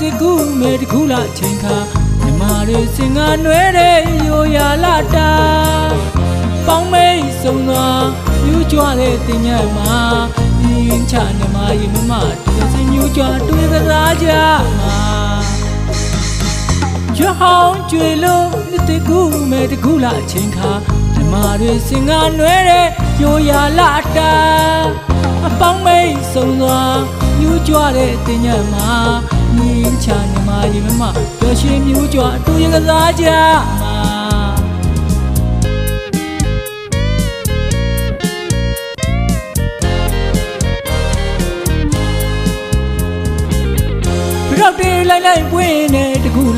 တကူမဲတကူလာချိန်ခါမြမတွေစင်ကနွဲတဲ့ရိုရလာတာပေါင်းမိတ်ဆုံးသွားယူကြွတဲ့တင်ညက်မှာရင်းချမြမရေမမတစင်ယူကြွတွေ့ကစားကြမှာကျွဟောင်းကျွေလို့တကူမဲတကူလာချိန်ခါမြမတွေစင်ကနွဲတဲ့ရိုရလာတာအပေါင်းမိတ်ဆုံးသွားယူကြွတဲ့တင်ညက်မှာရင်းချမြမရေမမပျော်ရွှင်မြူးကြွတွေ့ကစားကြမှာရောက်တေးလိုက်ပွင့်နေ